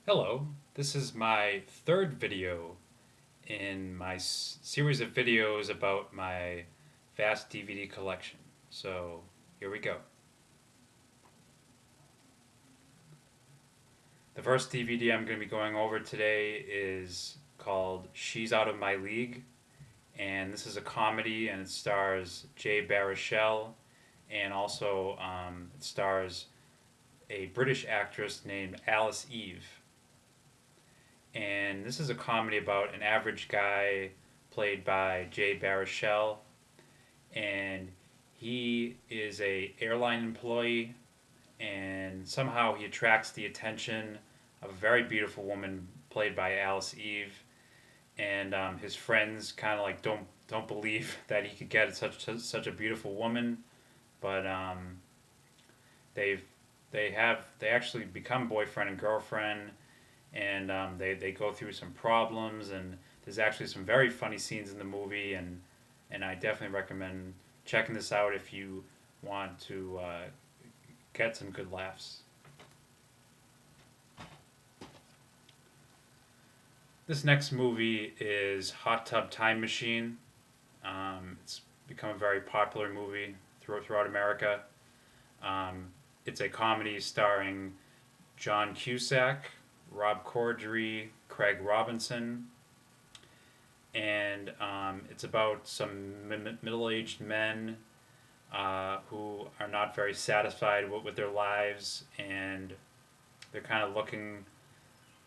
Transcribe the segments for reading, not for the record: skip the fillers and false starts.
Hello, this is my third video in my series of videos about my vast DVD collection. So here we go. The first DVD I'm going to be going over today is called She's Out of My League, and this is a comedy and it stars Jay Baruchel, and also it stars a British actress named Alice Eve. And this is a comedy about an average guy played by Jay Baruchel, and he is a airline employee, and somehow he attracts the attention of a very beautiful woman played by Alice Eve, and his friends kind of like don't believe that he could get such a beautiful woman, but they've they actually become boyfriend and girlfriend, and they go through some problems, and there's actually some very funny scenes in the movie, and I definitely recommend checking this out if you want to get some good laughs. This next movie is Hot Tub Time Machine. It's become a very popular movie throughout America. Um, it's a comedy starring John Cusack, Rob Corddry, Craig Robinson, and it's about some middle-aged men who are not very satisfied with their lives, and they're kind of looking,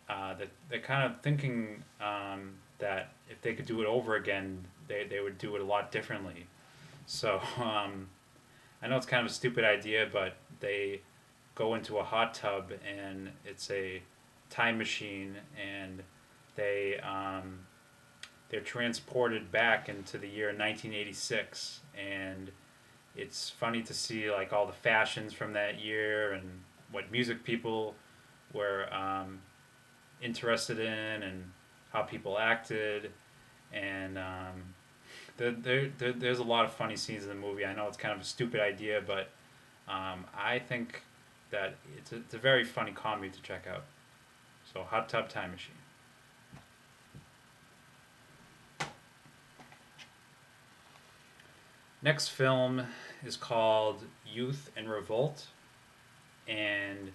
they're kind of thinking that if they could do it over again, they would do it a lot differently. So I know it's kind of a stupid idea, but they go into a hot tub, and it's a time machine, and they they're transported back into the year 1986, and it's funny to see like all the fashions from that year and what music people were interested in and how people acted, and there's a lot of funny scenes in the movie. I know it's kind of a stupid idea, but I think that it's a very funny comedy to check out. So, Hot Tub Time Machine. Next film is called Youth and Revolt, and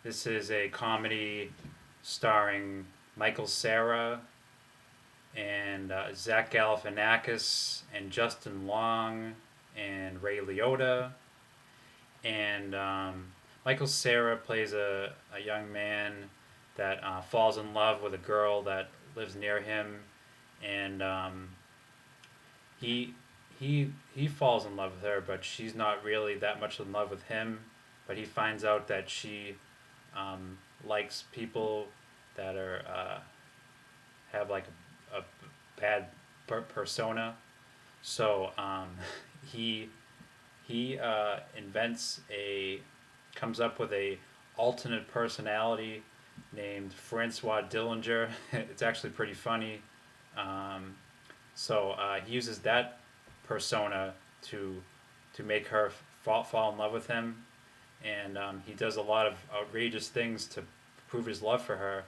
this is a comedy starring Michael Cera and Zach Galifianakis and Justin Long and Ray Liotta. And Michael Cera plays a young man that falls in love with a girl that lives near him, and he he falls in love with her, but she's not really that much in love with him. But he finds out that she likes people that are have like a bad persona. So he invents a comes up with a alternate personality named Francois Dillinger. It's actually pretty funny. Um, he uses that persona to make her fall in love with him, and he does a lot of outrageous things to prove his love for her,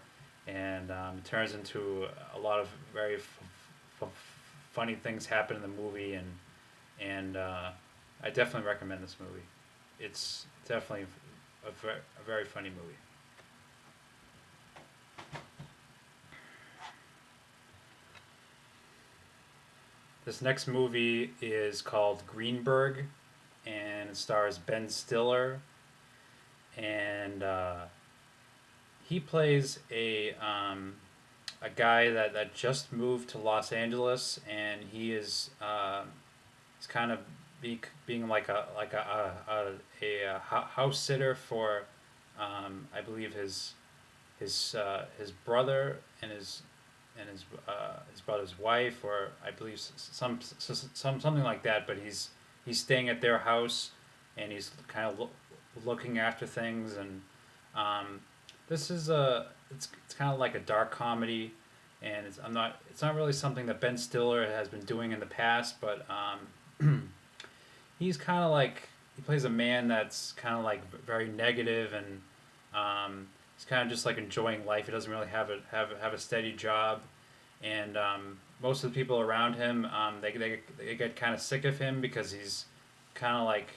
and it turns into a lot of very funny things happen in the movie, and I definitely recommend this movie. It's definitely a very funny movie. This next movie is called Greenberg, and it stars Ben Stiller, and he plays a guy that just moved to Los Angeles, and he is he's kind of being like a house sitter for I believe his brother and his brother's wife, or I believe something like that. But he's staying at their house, and he's kind of looking after things, and um, this is it's kind of like a dark comedy, and it's not really something that Ben Stiller has been doing in the past, but he's kind of like he plays a man that's kind of like very negative, and he's kind of just like enjoying life. He doesn't really have a steady job, and most of the people around him, they get kind of sick of him because he's kind of like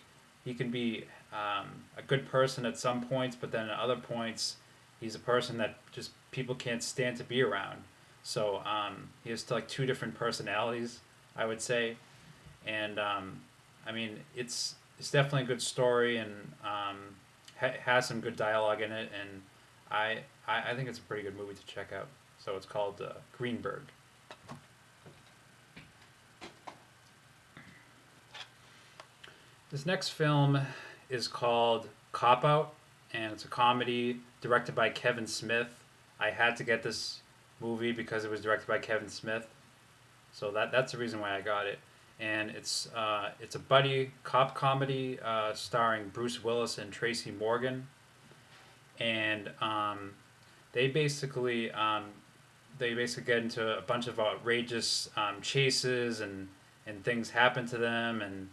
he can be a good person at some points, but then at other points he's a person that just people can't stand to be around. So he has like two different personalities, I would say, and I mean it's definitely a good story and has some good dialogue in it, and I think it's a pretty good movie to check out. So it's called Greenberg. This next film is called Cop Out, and it's a comedy directed by Kevin Smith. I had to get this movie because it was directed by Kevin Smith, so that's the reason why I got it. And it's a buddy cop comedy starring Bruce Willis and Tracy Morgan, and they basically get into a bunch of outrageous chases and things happen to them, and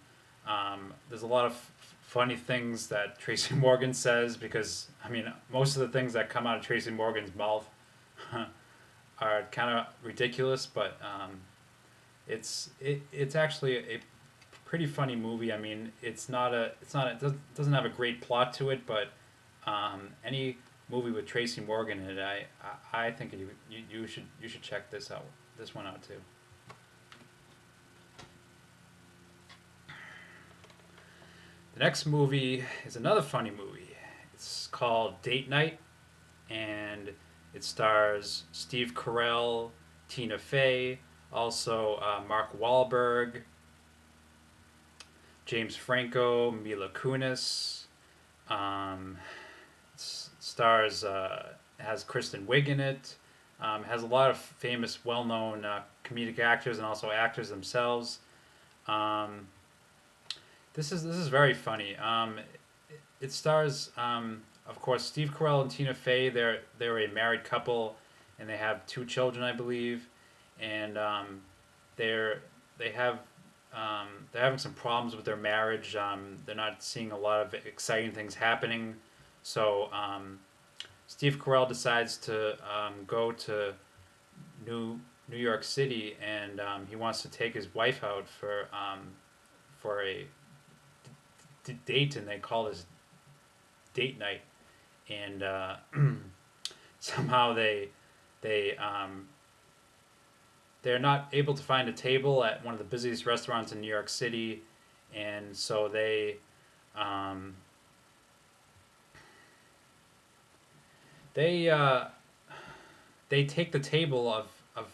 there's a lot of funny things that Tracy Morgan says because I mean most of the things that come out of Tracy Morgan's mouth are kind of ridiculous, but it's actually a pretty funny movie. I mean it doesn't have a great plot to it, but any movie with Tracy Morgan in it, I think you should check this one out too. The next movie is another funny movie. It's called Date Night, and it stars Steve Carell, Tina Fey, also Mark Wahlberg, James Franco, Mila Kunis. Stars has Kristen Wiig in it. Has a lot of famous, well-known comedic actors and also actors themselves. This is very funny. It stars, of course, Steve Carell and Tina Fey. They're a married couple, and they have two children, I believe, and they're they have they're having some problems with their marriage. They're not seeing a lot of exciting things happening, so Steve Carell decides to go to New York City, and he wants to take his wife out for a date, and they call this date night, and somehow they're not able to find a table at one of the busiest restaurants in New York City, and so they take the table of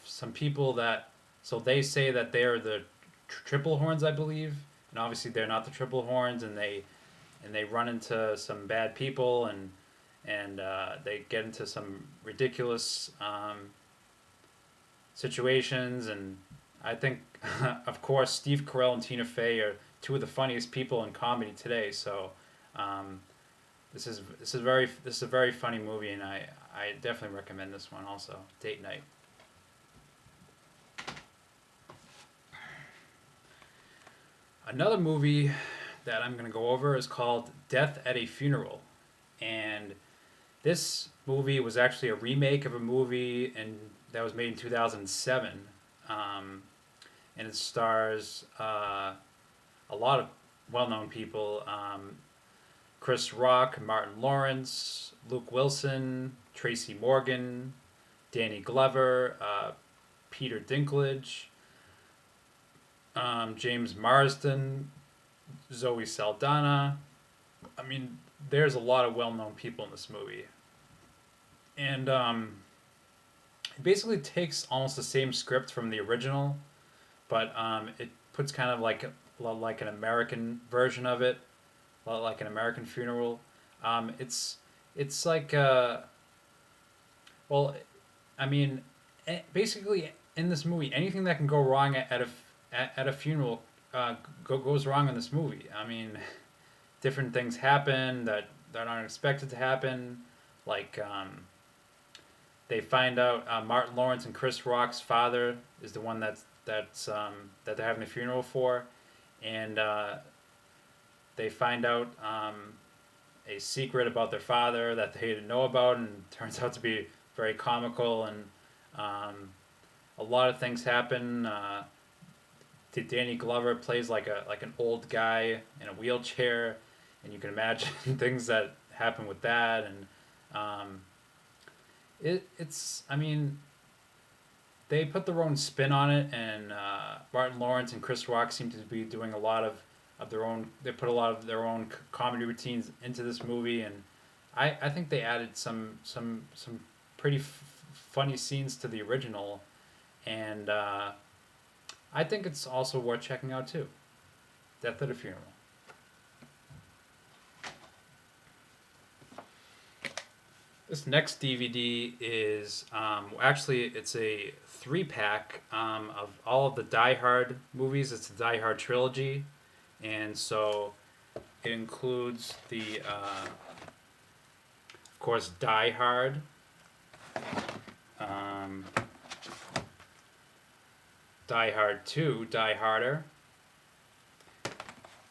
some people that, so they say that they're the triple horns, I believe, and obviously they're not the triple horns, and they run into some bad people, and they get into some ridiculous situations, and I think of course Steve Carell and Tina Fey are two of the funniest people in comedy today, so this is a very funny movie, and I definitely recommend this one also. Date Night. Another movie that I'm going to go over is called Death at a Funeral, and this movie was actually a remake of a movie that was made in 2007, and it stars a lot of well-known people. Chris Rock, Martin Lawrence, Luke Wilson, Tracy Morgan, Danny Glover, Peter Dinklage, James Marsden, Zoe Saldana. I mean, there's a lot of well-known people in this movie. And it basically takes almost the same script from the original, but it puts kind of like an American version of it, like an American funeral. It's like well, I mean, basically in this movie, anything that can go wrong at a funeral goes wrong in this movie. I mean, different things happen that aren't expected to happen, like they find out Martin Lawrence and Chris Rock's father is the one that they're having a funeral for, and they find out a secret about their father that they didn't know about, and turns out to be very comical. And um, a lot of things happen. Danny Glover plays like an old guy in a wheelchair, and you can imagine things that happen with that. And um, it's I mean, they put their own spin on it, and Martin Lawrence and Chris Rock seem to be doing a lot of their own. They put a lot of their own comedy routines into this movie, and I think they added some pretty funny scenes to the original, and I think it's also worth checking out too. Death at a Funeral. This next DVD is actually it's a 3-pack of all of the Die Hard movies. It's the Die Hard Trilogy, and so it includes the of course Die Hard, um, Die Hard 2, Die Harder,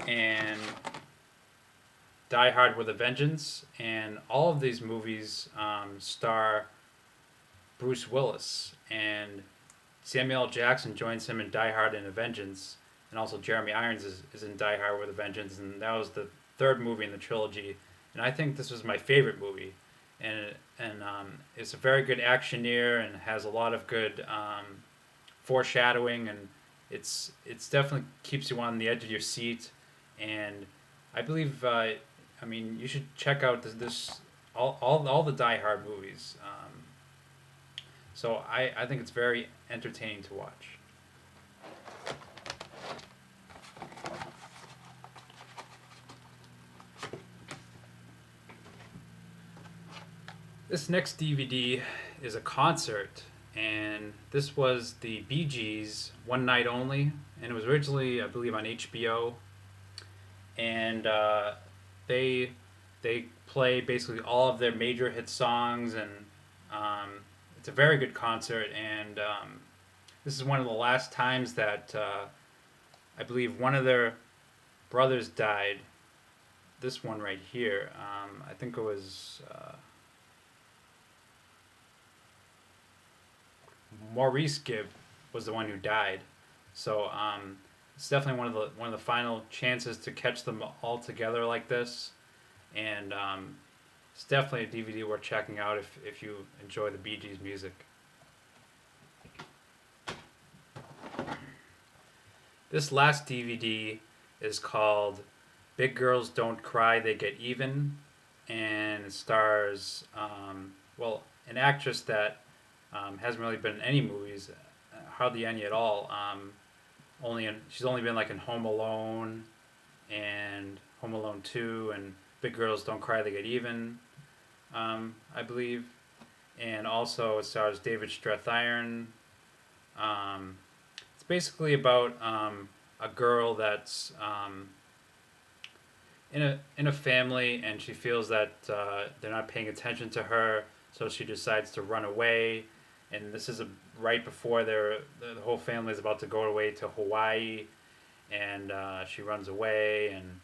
and Die Hard with a Vengeance. And all of these movies star Bruce Willis, and Samuel L. Jackson joins him in Die Hard and a Vengeance, and also Jeremy Irons is in Die Hard with a Vengeance, and that was the third movie in the trilogy. And I think this was my favorite movie, and it's a very good actioneer and has a lot of good foreshadowing, and it's definitely keeps you on the edge of your seat. And I believe I mean you should check out this all the Die Hard movies. So I think it's very entertaining to watch. This next DVD is a concert, and this was the Bee Gees One Night Only, and it was originally, I believe, on HBO. And they they play basically all of their major hit songs, and it's a very good concert. And this is one of the last times that I believe one of their brothers died. This one right here, I think it was Maurice Gibb was the one who died. So it's definitely one of the final chances to catch them all together like this, and it's definitely a DVD worth checking out if you enjoy the Bee Gees music. This last DVD is called Big Girls Don't Cry, They Get Even, and it stars well, an actress that hasn't really been in any movies, hardly any at all. She's only been like in Home Alone and Home Alone 2 and Big Girls Don't Cry, They Get Even, I believe. And also it stars David Strathairn. It's basically about a girl that's in a family, and she feels that they're not paying attention to her, so she decides to run away. And this is right before the whole family is about to go away to Hawaii, and she runs away, and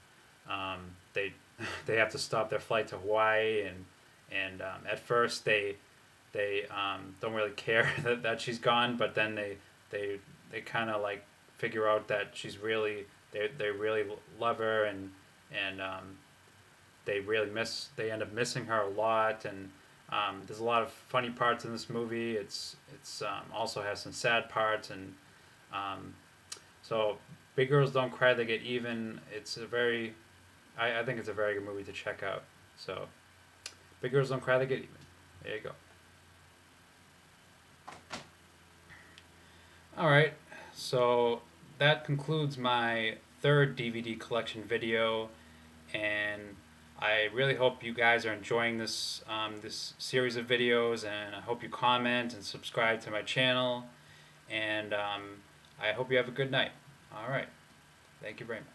they have to stop their flight to Hawaii, and at first they don't really care that she's gone, but then they kind of like figure out that she's really they really love her, and they end up missing her a lot. And there's a lot of funny parts in this movie. It's also has some sad parts, and so Big Girls Don't Cry, They Get Even. It's a very, I think it's a very good movie to check out. So Big Girls Don't Cry, They Get Even. There you go. All right, so that concludes my third DVD collection video, and I really hope you guys are enjoying this series of videos, and I hope you comment and subscribe to my channel, and I hope you have a good night. All right. Thank you very much.